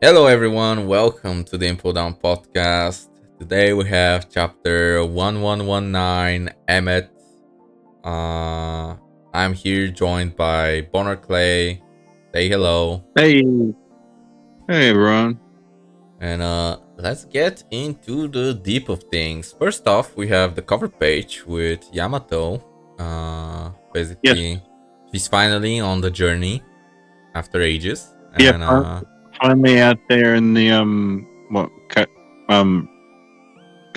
Hello, everyone. Welcome to the Impel Down podcast. Today we have chapter 1119, Emeth. I'm here joined by BonarClay. Say hello. Hey, hey everyone. And let's get into the deep of things. First off, we have the cover page with Yamato. Yes, Basically, she's finally on the journey after ages. yeah, And finally out there in the um,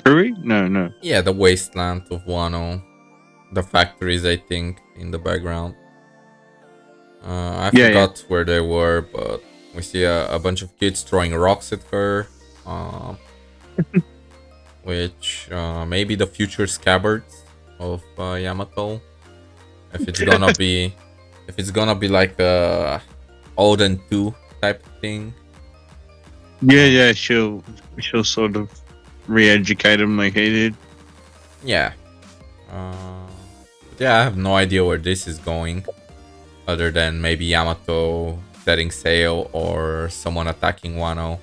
Kuri? No. yeah, the wasteland of Wano. The factories, I think, in the background. I Yeah. forgot where they were, but we see a bunch of kids throwing rocks at her, uh, which maybe the future scabbards of Yamato. If it's gonna be, if it's gonna be like a Odin 2 type of thing. Uh, Yeah. She'll sort of re-educate him like he did. yeah. But yeah, I have no idea where this is going, other than maybe Yamato setting sail or someone attacking Wano.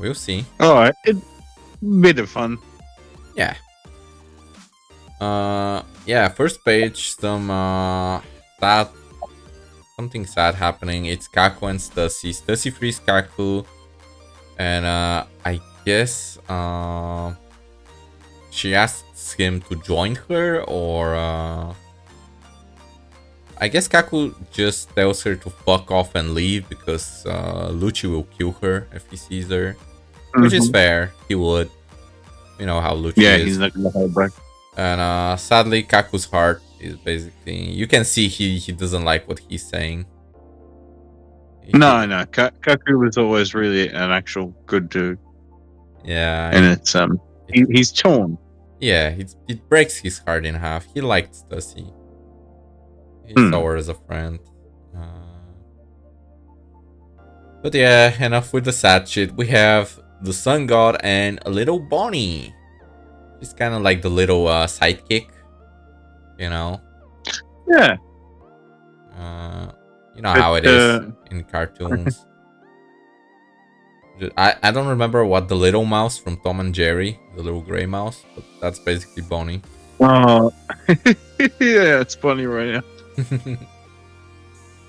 We'll see. All right, bit of fun. Yeah. Yeah, first page, sad something sad happening. It's Kaku and Stussy. Stussy frees Kaku, and I guess she asks him to join her, or I guess Kaku just tells her to fuck off and leave because Lucci will kill her if he sees her, which is fair. He would. You know how Lucci Yeah, is. he's not gonna hold back. And sadly, Kaku's heart is basically, you can see he doesn't like what he's saying. No. Kaku was always really an actual good dude, Yeah, and it's he's torn. yeah, it breaks his heart in half. He liked Stussy. He saw her as a friend. But yeah, enough with the sad shit. We have the Sun God and a little Bonney. She's kind of like the little sidekick, you know. Yeah. You know how it is in cartoons. I don't remember what the little mouse from Tom and Jerry, the little gray mouse, but that's basically Bonney. Oh, yeah, it's funny right now.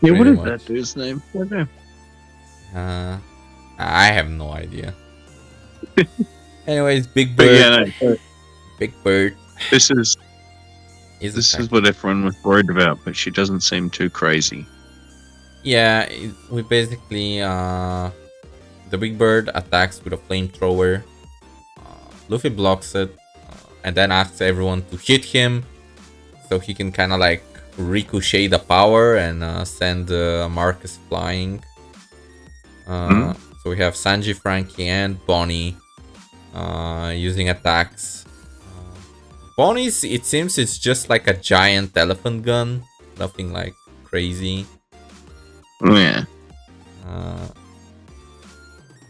Yeah, what is that dude's name? I have no idea. Anyways, Big Bird. No. Big Bird. This is what everyone was worried about, but she doesn't seem too crazy. Yeah, we basically the Big Bird attacks with a flamethrower. Luffy blocks it, and then asks everyone to hit him, so he can kind of like ricochet the power and send Marcus flying. So we have Sanji, Franky, and Bonney using attacks. Bonney's, it seems it's just like a giant elephant gun, nothing like crazy. Yeah.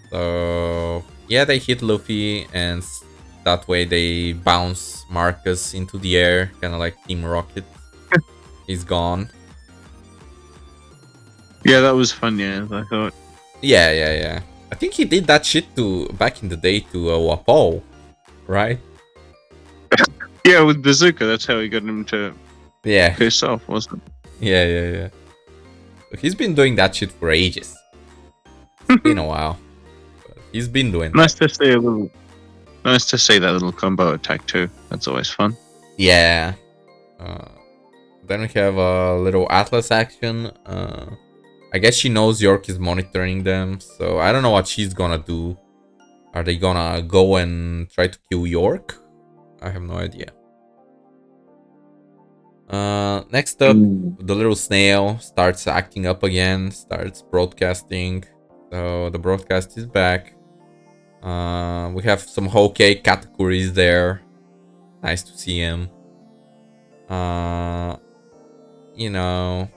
So yeah, they hit Luffy, and that way they bounce Marcus into the air, kind of like Team Rocket. He's gone. Yeah, that was fun. Yeah, I thought. Yeah. I think he did that shit to back in the day to Wapo, right? Yeah, with Bazooka, that's how he got him to piss off, wasn't it? Yeah. He's been doing that shit for ages. It's been a while. But he's been doing Nice to see that little combo attack too. That's always fun. Yeah. Then we have a little Atlas action. I guess she knows York is monitoring them, so I don't know what she's gonna do. Are they gonna go and try to kill York? I have no idea. Next up, the little snail starts acting up again, starts broadcasting. So the broadcast is back. We have some Hokage Katakuris there. Nice to see him. You know,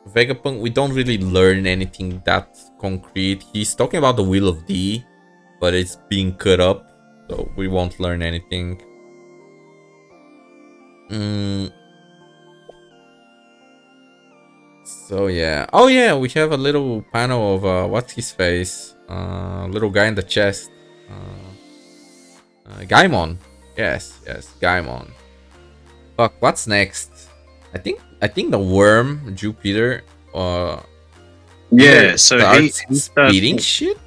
Vegapunk, we don't really learn anything that concrete. He's talking about the Wheel of D, but it's being cut up, so we won't learn anything. So yeah. Oh yeah, we have a little panel of what's his face? Little guy in the chest. Gaimon. Yes, Gaimon. Fuck, what's next? I think the worm Jupiter yeah, so he starts, spitting shit.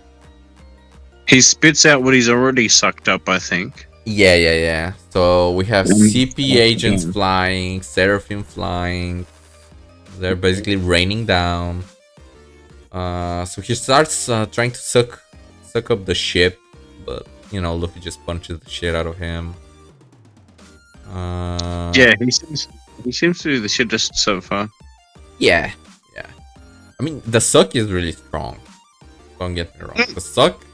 he spits out what he's already sucked up, I think. Yeah. So we have CP agents flying, Seraphim flying. They're basically raining down. So he starts trying to suck up the ship, but you know, Luffy just punches the shit out of him. Yeah, he seems to do the shittest so far. Yeah. I mean, the suck is really strong. Don't get me wrong. The suck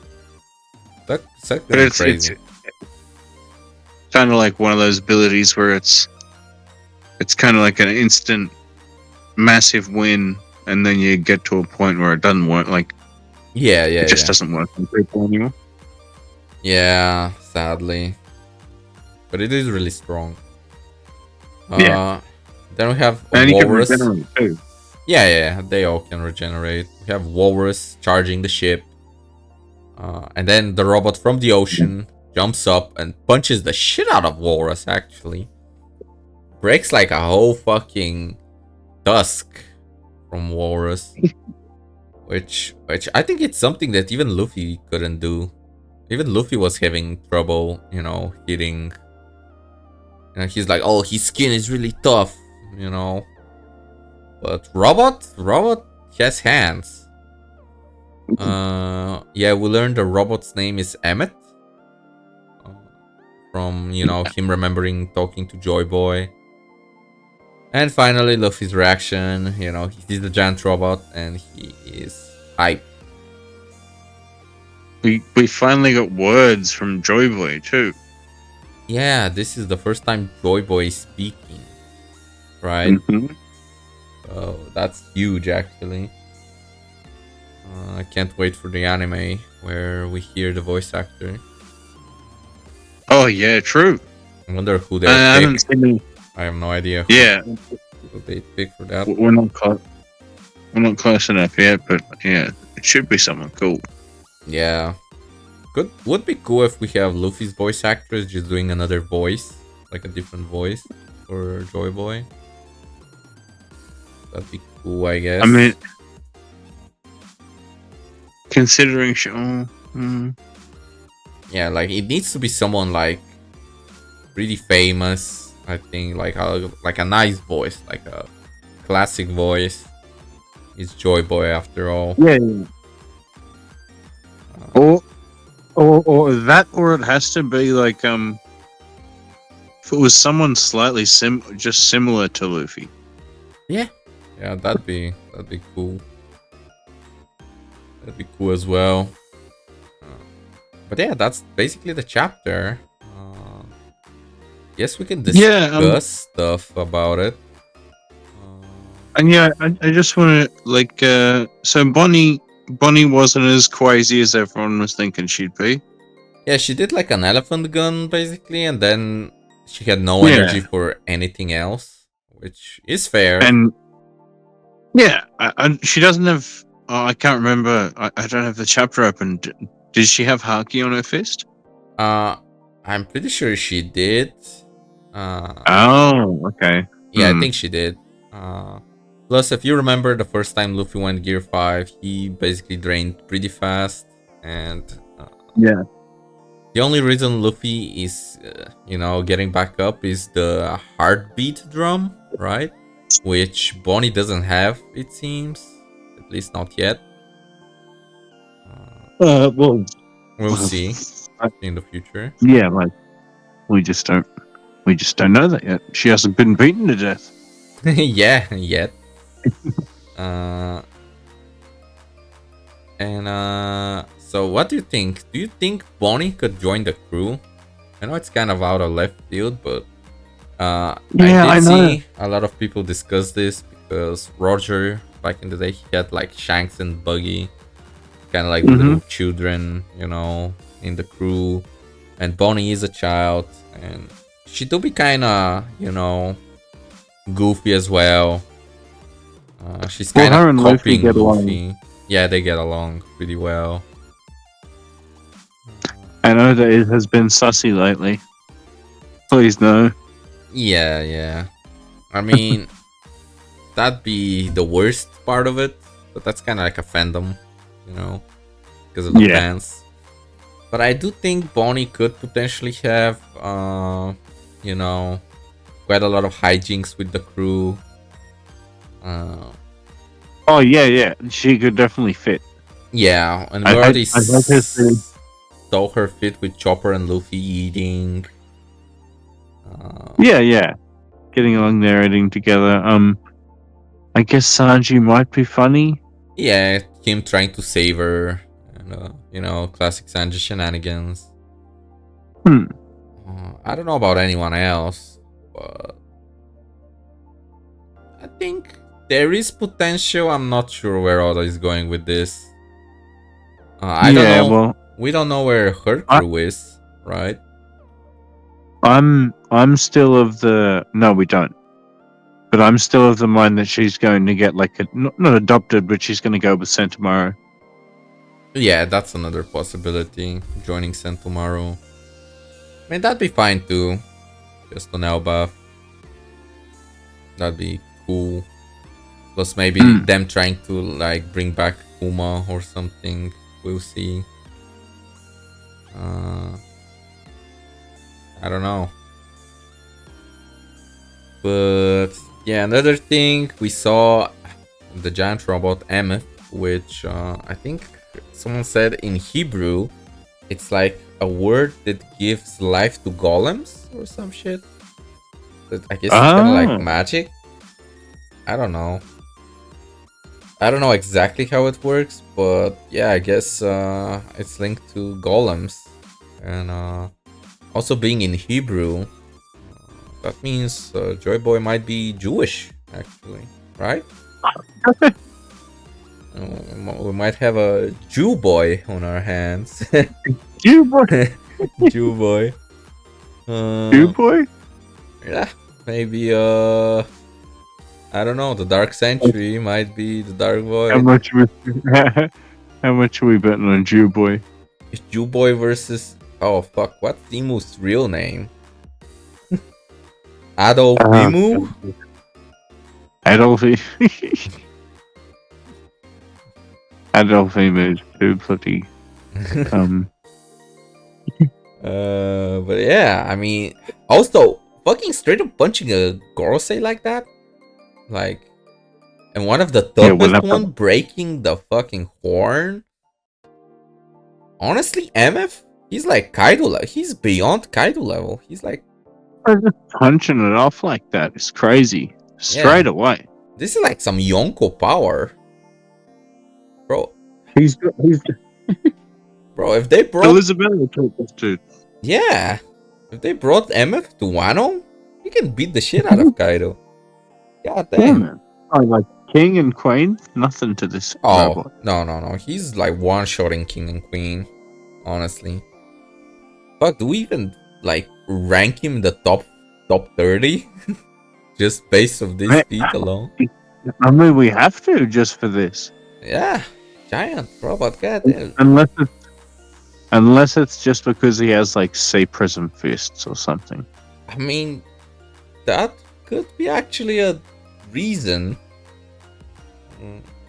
is crazy. It's kind of like one of those abilities where it's kind of like an instant massive win, and then you get to a point where it doesn't work. Like, it just doesn't work on people anymore. Yeah, sadly, but it is really strong. Yeah. Then we have and Walrus. You can regenerate too. Yeah, they all can regenerate. We have Walrus charging the ship, and then the robot from the ocean jumps up and punches the shit out of Walrus. Actually, breaks like a whole fucking tusk from Walrus, which I think it's something that even Luffy couldn't do. Even Luffy was having trouble, you know, hitting. And he's like, oh, his skin is really tough, you know. But robot has hands. Yeah, we learned the robot's name is Emeth. From, you know, him remembering talking to Joyboy. And finally, Luffy's reaction. You know, he sees the giant robot and he is hype. We finally got words from Joyboy too. Yeah, this is the first time Joyboy is speaking. Right? Mm-hmm. So that's huge, actually. I can't wait for the anime where we hear the voice actor. Oh yeah, true. I wonder who they I haven't seen. I have no idea. Yeah, Who they pick for that? we're not close enough yet, but yeah, it should be someone cool. Yeah, would be cool if we have Luffy's voice actress just doing another voice, like a different voice for Joyboy. That'd be cool, I guess. I mean, considering yeah, like it needs to be someone like pretty famous. I think like a nice voice, like a classic voice. It's Joyboy after all. Yeah. Or that, or it has to be like if it was someone slightly just similar to Luffy. Yeah, that'd be cool. That'd be cool as well. But yeah, that's basically the chapter. Yes, we can discuss stuff about it. And yeah, I just want to like so Bonney wasn't as crazy as everyone was thinking she'd be. Yeah, she did like an elephant gun basically, and then she had no energy for anything else, which is fair. And yeah, she doesn't have. I can't remember. I don't have the chapter open. Did she have Haki on her fist? I'm pretty sure she did. Oh, okay. Yeah, I think she did. Plus, if you remember the first time Luffy went Gear 5, he basically drained pretty fast. And yeah, the only reason Luffy is, you know, getting back up is the heartbeat drum, right? Which Bonney doesn't have, it seems. At least not yet. well, we'll see in the future. Yeah, like we just don't know that yet. She hasn't been beaten to death. Yeah, yet. So what do you think? Do you think Bonney could join the crew? I know it's kind of out of left field, but I did see a lot of people discuss this because Roger, back in the day, he had like Shanks and Buggy, kind of like little children, you know, in the crew, and Bonney is a child, and she do be kind of, you know, goofy as well. She's Well, kind her of and Luffy copying get along. Luffy. Yeah, they get along pretty well. I know that it has been sussy lately. Please no. Yeah, yeah. I mean, that'd be the worst part of it, but that's kind of like a fandom, you know, because of the Yeah. fans. But I do think Bonney could potentially have, you know, quite a lot of hijinks with the crew. Oh yeah, yeah. She could definitely fit. Yeah, and we I already hope her to. saw her fit with Chopper and Luffy eating. Yeah, yeah. Getting along there, eating together. I guess Sanji might be funny. Yeah, him trying to save her, and you know, classic Sanji shenanigans. Hmm. I don't know about anyone else, but I think there is potential. I'm not sure where Oda is going with this. I don't Yeah, know. well, We don't know where her I, crew is, right? I'm still of the no, we don't. But I'm still of the mind that she's going to get like a not adopted, but she's going to go with Sentomaru. Yeah, that's another possibility. Joining Sentomaru. I mean, that'd be fine too. Just on Elbaf. That'd be cool. Plus, maybe them trying to like bring back Kuma or something. We'll see. I don't know. But yeah, another thing we saw the giant robot Emeth, which I think someone said in Hebrew, it's like a word that gives life to golems or some shit. But I guess it's kind of like magic. I don't know. I don't know exactly how it works, but yeah, I guess it's linked to golems. And also being in Hebrew, that means Joyboy might be Jewish, actually, right? We might have a Jew boy on our hands. Jew boy. Jew boy. Jew boy. Yeah, maybe I don't know. The Dark Century might be the Dark Void. How much are we betting on Jew boy? It's Jew boy versus fuck, what's Imu's real name? Adolf Imu? Adolf Adolf Imu is too bloody. But yeah, I mean, also fucking straight up punching a Gorosei like that, like, and one of the toughest one breaking the fucking horn. Honestly, Emeth, he's like Kaido. He's beyond Kaido level. He's like punching it off like that. It's crazy. Straight away. This is like some Yonko power, bro. He's bro. If they brought Elizabeth, dude. Yeah, if they brought Emeth to Wano, he can beat the shit out of Kaido. God damn. Man. Oh, like King and Queen, nothing to this. Oh no. He's like one-shotting King and Queen. Honestly, fuck. Do we even like rank him in the top 30? Just based of this feat alone. I mean, we have to just for this. Yeah, giant robot. Goddamn. Unless it's just because he has like say prism fists or something. I mean, that could be actually a reason.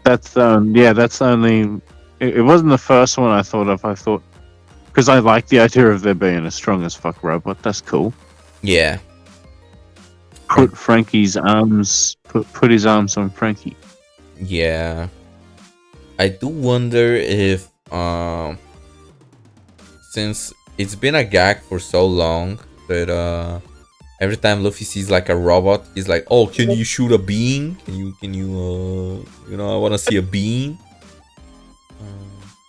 That's that's only. It wasn't the first one I thought of. I thought because I like the idea of there being a strong as fuck robot. That's cool. Yeah. Put Franky's arms. Put his arms on Franky. Yeah. I do wonder if since it's been a gag for so long that every time Luffy sees like a robot, he's like, "Oh, can you shoot a beam? Can you I want to see a beam."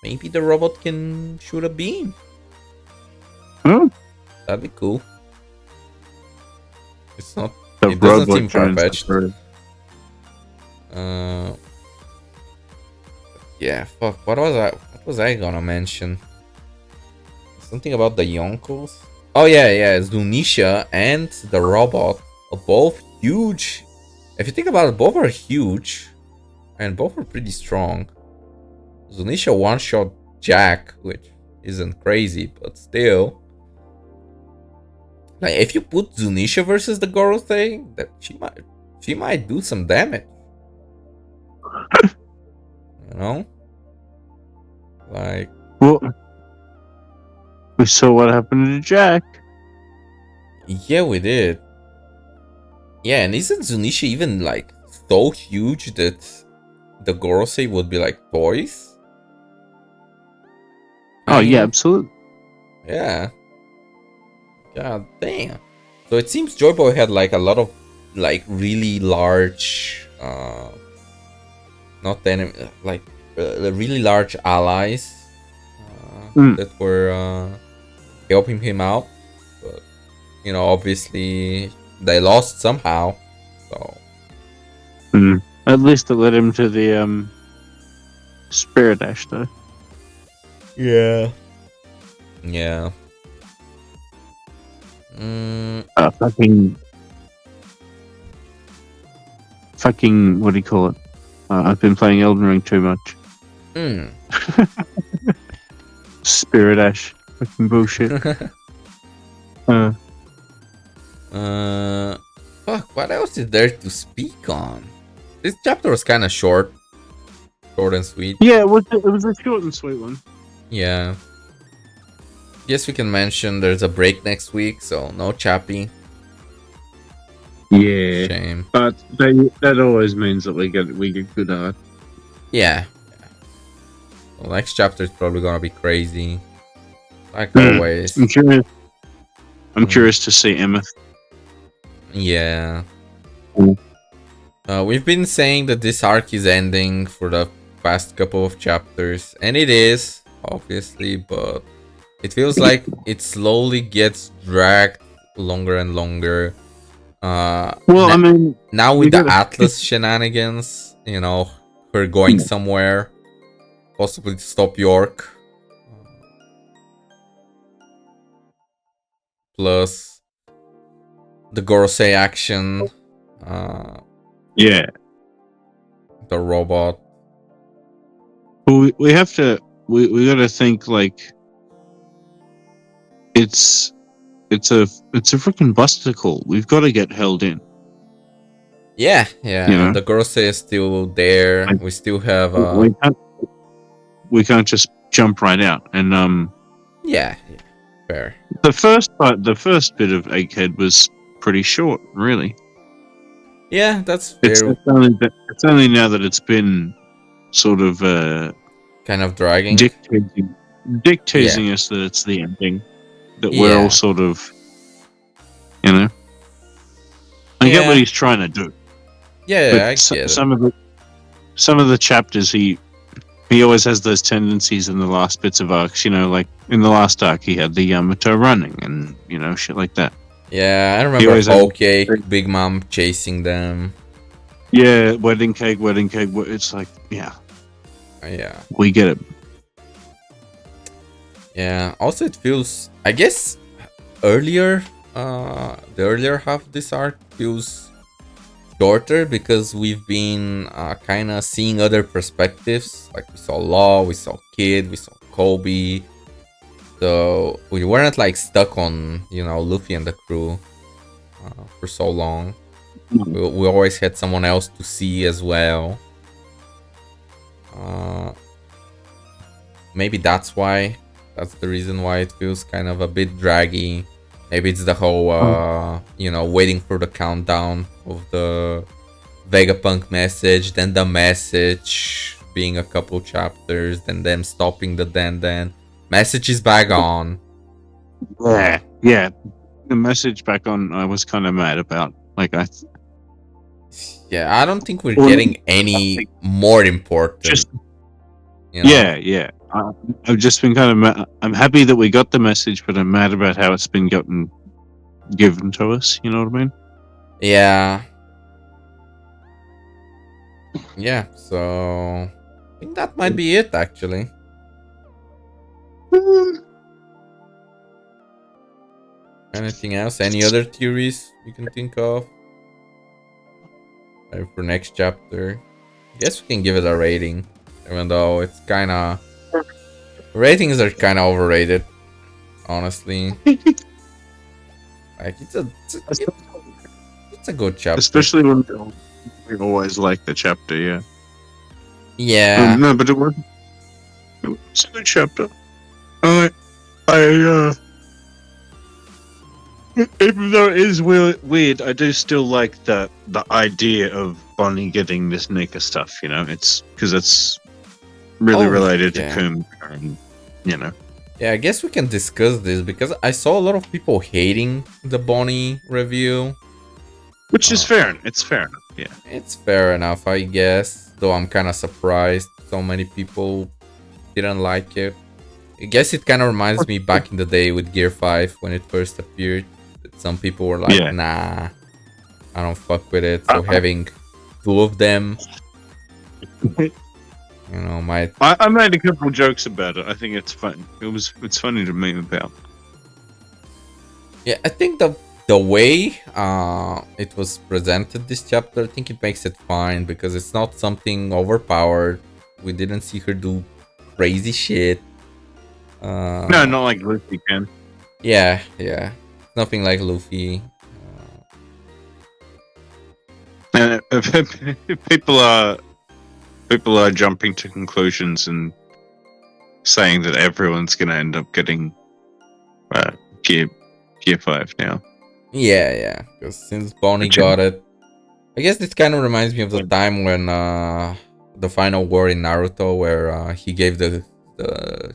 Maybe the robot can shoot a beam. That'd be cool. It's not. It doesn't seem far-fetched. Yeah. Fuck. What was I gonna mention? Something about the Yonkos? Oh yeah, Zunisha and the robot are both huge. If you think about it, both are huge. and both were pretty strong. Zunisha one-shot Jack, which isn't crazy, but still. Like, if you put Zunisha versus the Gorosei, that she might do some damage. You know? Like, well, we saw what happened to Jack. yeah, we did. Yeah, and isn't Zunisha even like so huge that the Gorosei would be like toys? Oh yeah, Tiny? absolutely. Yeah. God damn. So it seems Joyboy had like a lot of like really large not enemy, like really large allies that were helping him out, but you know, obviously they lost somehow. So At least it led him to the Spirit Dash, though. yeah. Fucking, what do you call it? I've been playing Elden Ring too much. Spirit Ash, fucking bullshit. Fuck, what else is there to speak on? This chapter was kind of short and sweet. Yeah, it was a short and sweet one. Yeah. Yes, we can mention there's a break next week, so no Chappie. Yeah, shame. But that always means that we get good art. Yeah. Well, next chapter is probably gonna be crazy, like always. I'm curious to see Emeth. Yeah. We've been saying that this arc is ending for the past couple of chapters, and it is, obviously, but it feels like it slowly gets dragged longer and longer. Well, I mean, now with the Atlas shenanigans, you know, her going somewhere, possibly to stop York. Plus the Gorosei action. Yeah. The robot. Well, we have to. We got to think like it's a freaking busticle. We've got to get held in. Yeah, You know? and the Gorosei is still there. We still have we can't just jump right out. And yeah, fair. The first bit of Egghead was pretty short, really. Yeah, that's fair. It's only now that it's been sort of kind of dragging, dictating us that it's the ending, that we're all sort of, you know. I get what he's trying to do. Yeah, but I get it. Some of the chapters he always has those tendencies in the last bits of arcs, you know, like in the last arc he had the Yamato running and, you know, shit like that. Yeah, I remember Whole Cake, Big Mom chasing them. Yeah, wedding cake. It's like, yeah. Yeah. We get it. Yeah, also it feels, I guess, the earlier half of this arc feels shorter because we've been kind of seeing other perspectives. Like we saw Law, we saw Kid, we saw Kobe. So we weren't like stuck on, you know, Luffy and the crew for so long. We always had someone else to see as well. Maybe that's why. That's the reason why it feels kind of a bit draggy. Maybe it's the whole, you know, waiting for the countdown of the Vegapunk message, then the message being a couple chapters, then them stopping the then. Message is back on. Yeah. The message back on, I was kind of mad about. Like, yeah, I don't think we're getting any more important. You know? Yeah. I've just been kind of. I'm happy that we got the message, but I'm mad about how it's been given to us. You know what I mean? Yeah. Yeah. So I think that might be it, actually. Anything else? Any other theories you can think of for next chapter? I guess we can give it a rating, even though it's kind of ratings are kind of overrated, honestly. Like it's a good chapter. Especially when we always like the chapter, yeah. Yeah. No, but it's a good chapter. I even though it is weird, I do still like the idea of Bonney getting this Nika stuff. You know, it's because it's really related to Kum, and you know. Yeah, I guess we can discuss this because I saw a lot of people hating the Bonney review. Which is fair. It's fair enough, yeah. It's fair enough, I guess. Though I'm kind of surprised so many people didn't like it. I guess it kind of reminds me back in the day with Gear 5 when it first appeared. That some people were like, nah, I don't fuck with it. So having two of them, you know, might... I made a couple jokes about it. I think it's fun. It's funny to meme about. Yeah, I think the way it was presented this chapter, I think it makes it fine because it's not something overpowered. We didn't see her do crazy shit. No, not like Luffy can. Yeah, nothing like Luffy. People are jumping to conclusions and saying that everyone's gonna end up getting gear 5 now. Yeah, because since Bonney got it, I guess this kind of reminds me of the time when the final war in Naruto, where he gave the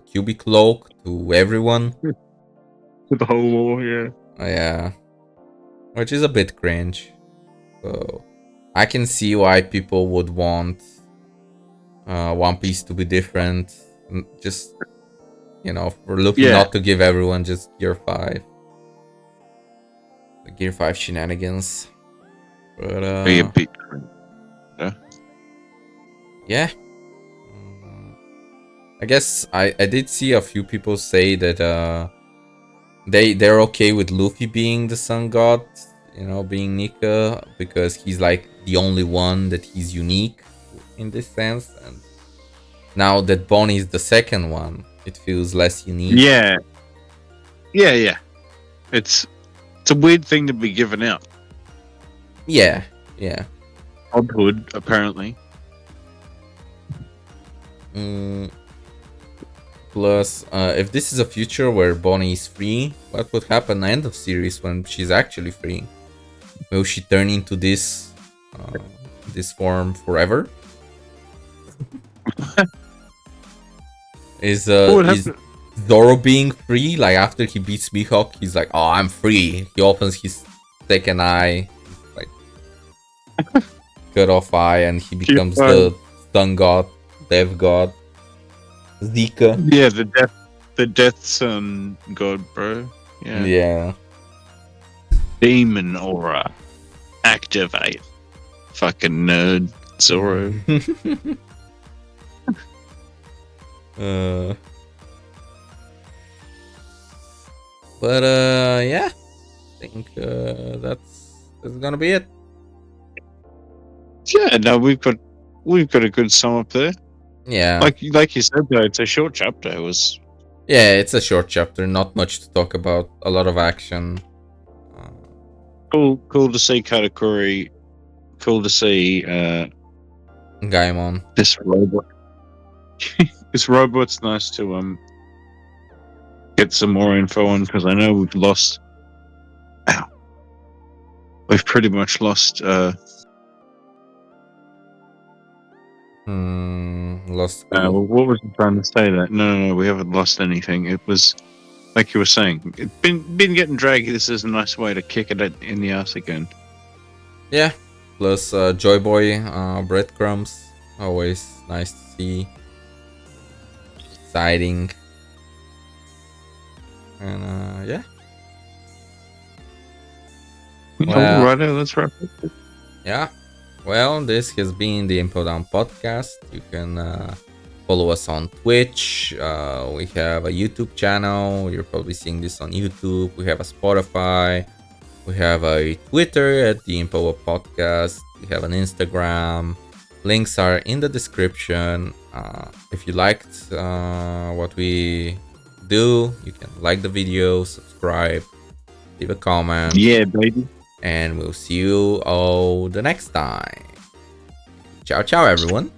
cubic cloak to everyone. To the whole war, yeah. Yeah, which is a bit cringe. So I can see why people would want One Piece to be different. Just, you know, for Luffy not to give everyone just Gear 5. The Gear 5 shenanigans. But be a bit cringe. Yeah. I guess I did see a few people say that they're okay with Luffy being the sun god, you know, being Nika, because he's like the only one that he's unique in this sense. And now that Bonney is the second one, it feels less unique. Yeah. It's a weird thing to be given out. Yeah. Oddwood, apparently. Plus, if this is a future where Bonney is free, what would happen end of series when she's actually free? Will she turn into this form forever? Is Zoro being free? Like after he beats Mihawk, he's like, "Oh, I'm free." He opens his second eye, like cut off eye, and he becomes the sun god, death god. Zika. Yeah, the death sun god, bro. Yeah. Demon aura. Activate. Fucking nerd. Zoro. But yeah. I think that's gonna be it. Yeah, no, we've got a good sum up there. Yeah. Like you said though, it's a short chapter. Yeah, it's a short chapter, not much to talk about, a lot of action. Cool to see Katakuri. Cool to see Gaimon. This robot. This robot's nice to get some more info on, because I know we've lost. We've pretty much lost. What was I trying to say? That no, we haven't lost anything. It was like you were saying. It's been getting draggy. This is a nice way to kick it in the ass again. Yeah. Plus Joyboy breadcrumbs, always nice to see. Exciting. And yeah. Well, right, let's wrap it. Yeah. Well, this has been the Impel Down podcast. You can follow us on Twitch. We have a YouTube channel. You're probably seeing this on YouTube. We have a Spotify. We have a Twitter at the Impel Podcast. We have an Instagram. Links are in the description. If you liked what we do, you can like the video, subscribe, leave a comment. Yeah, baby. And we'll see you all the next time. Ciao, ciao, everyone.